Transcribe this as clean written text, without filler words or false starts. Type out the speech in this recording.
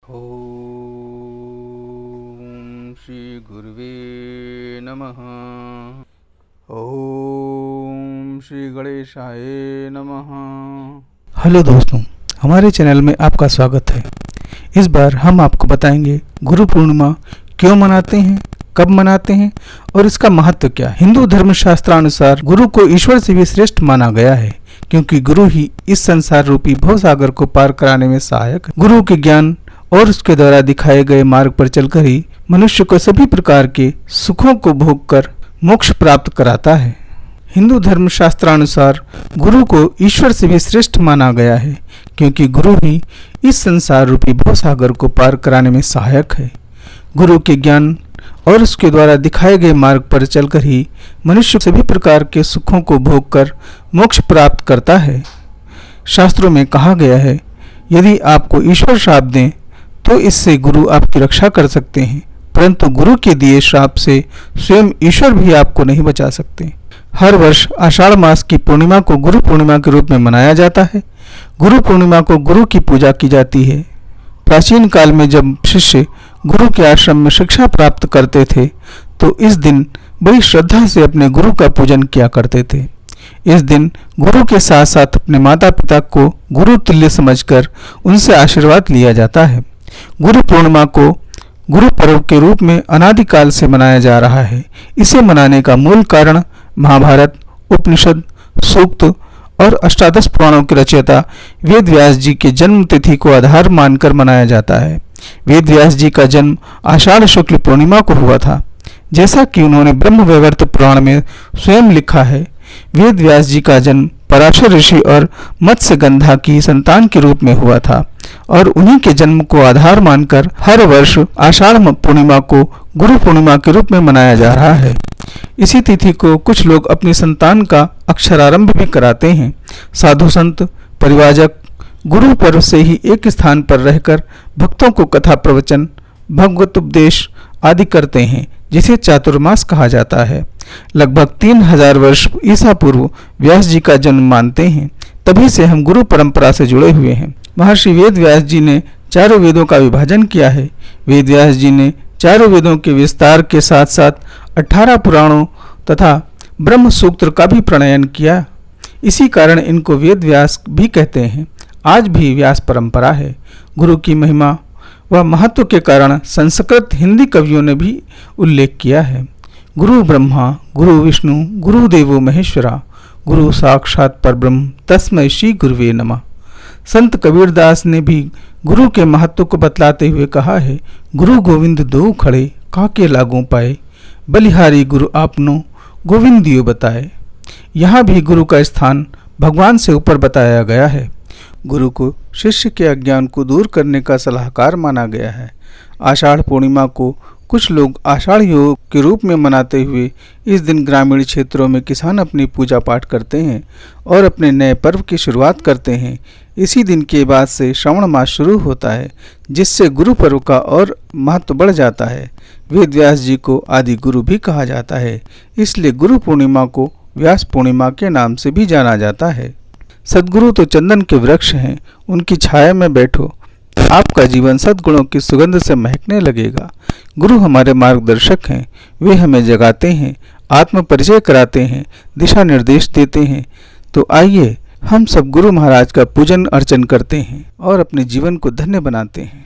ओम श्री गुरुवे नमः। ओम श्री गणेशाय नमः। हेलो दोस्तों, हमारे चैनल में आपका स्वागत है। इस बार हम आपको बताएंगे गुरु पूर्णिमा क्यों मनाते हैं, कब मनाते हैं और इसका महत्व क्या है। हिंदू धर्म शास्त्रानुसार गुरु को ईश्वर से भी श्रेष्ठ माना गया है, क्योंकि गुरु ही इस संसार रूपी भवसागर को पार कराने में सहायक है। गुरु के ज्ञान और उसके द्वारा दिखाए गए मार्ग पर चलकर ही मनुष्य को सभी प्रकार के सुखों को भोग कर मोक्ष प्राप्त कराता है। हिंदू धर्म शास्त्रानुसार गुरु को ईश्वर से भी श्रेष्ठ माना गया है, क्योंकि गुरु ही इस संसार रूपी भवसागर को पार कराने में सहायक है। गुरु के ज्ञान और उसके द्वारा दिखाए गए मार्ग पर चलकर ही मनुष्य सभी प्रकार के सुखों को भोग कर मोक्ष प्राप्त करता है। शास्त्रों में कहा गया है, यदि आपको ईश्वर श्राप दें तो इससे गुरु आपकी रक्षा कर सकते हैं, परंतु गुरु के दिए श्राप से स्वयं ईश्वर भी आपको नहीं बचा सकते। हर वर्ष आषाढ़ मास की पूर्णिमा को गुरु पूर्णिमा के रूप में मनाया जाता है। गुरु पूर्णिमा को गुरु की पूजा की जाती है। प्राचीन काल में जब शिष्य गुरु के आश्रम में शिक्षा प्राप्त करते थे तो इस दिन बड़ी श्रद्धा से अपने गुरु का पूजन किया करते थे। इस दिन गुरु के साथ साथ अपने माता पिता को गुरु तुल्य समझकर उनसे आशीर्वाद लिया जाता है। गुरु पूर्णिमा को गुरु पर्व के रूप में अनादिकाल से मनाया जा रहा है। इसे मनाने का मूल कारण महाभारत, उपनिषद, सूक्त और अष्टादश पुराणों के रचयिता वेद व्यास जी के जन्म तिथि को आधार मानकर मनाया जाता है। वेद व्यास जी का जन्म आषाढ़ शुक्ल पूर्णिमा को हुआ था। जैसा कि उन्होंने ब्रह्म वैवर्त पुराण में स्वयं लिखा है, वेद व्यास जी का जन्म पराशर ऋषि और मत्स्यगंधा की संतान के रूप में हुआ था और उन्हीं के जन्म को आधार मानकर हर वर्ष आषाढ़ पूर्णिमा को गुरु पूर्णिमा के रूप में मनाया जा रहा है। इसी तिथि को कुछ लोग अपनी संतान का अक्षरारंभ भी कराते हैं। साधु संत परिवाजक गुरु पर्व से ही एक स्थान पर रहकर भक्तों को कथा प्रवचन, भगवत उपदेश आदि करते हैं, जिसे चातुर्मास कहा जाता है। लगभग 3000 वर्ष ईसा पूर्व व्यास जी का जन्म मानते हैं। तभी से हम गुरु परंपरा से जुड़े हुए हैं। महर्षि वेद व्यास जी ने चारों वेदों का विभाजन किया है। वेद व्यास जी ने चारों वेदों के विस्तार के साथ साथ 18 पुराणों तथा ब्रह्म सूत्र का भी प्रणयन किया। इसी कारण इनको वेद व्यास भी कहते हैं। आज भी व्यास परंपरा है। गुरु की महिमा व महत्व के कारण संस्कृत हिंदी कवियों ने भी उल्लेख किया है। गुरु ब्रह्मा गुरु विष्णु गुरु देवो महेश्वरा गुरु साक्षात परब्रह्म तस्मै श्री गुरुवे नमः। संत कबीरदास ने भी गुरु के महत्व को बतलाते हुए कहा है, गुरु गोविंद दो खड़े काके लागों पाए, बलिहारी गुरु आपनो गोविंदियो बताए। यहाँ भी गुरु का स्थान भगवान से ऊपर बताया गया है। गुरु को शिष्य के अज्ञान को दूर करने का सलाहकार माना गया है। आषाढ़ पूर्णिमा को कुछ लोग आषाढ़ योग के रूप में मनाते हुए इस दिन ग्रामीण क्षेत्रों में किसान अपनी पूजा पाठ करते हैं और अपने नए पर्व की शुरुआत करते हैं। इसी दिन के बाद से श्रावण मास शुरू होता है, जिससे गुरु पर्व का और महत्व बढ़ जाता है। वेद व्यास जी को आदि गुरु भी कहा जाता है, इसलिए गुरु पूर्णिमा को व्यास पूर्णिमा के नाम से भी जाना जाता है। सद्गुरु तो चंदन के वृक्ष हैं, उनकी छाया में बैठो, आपका जीवन सद्गुणों की सुगंध से महकने लगेगा। गुरु हमारे मार्गदर्शक हैं। वे हमें जगाते हैं, आत्म परिचय कराते हैं, दिशा निर्देश देते हैं। तो आइए हम सब गुरु महाराज का पूजन अर्चन करते हैं और अपने जीवन को धन्य बनाते हैं।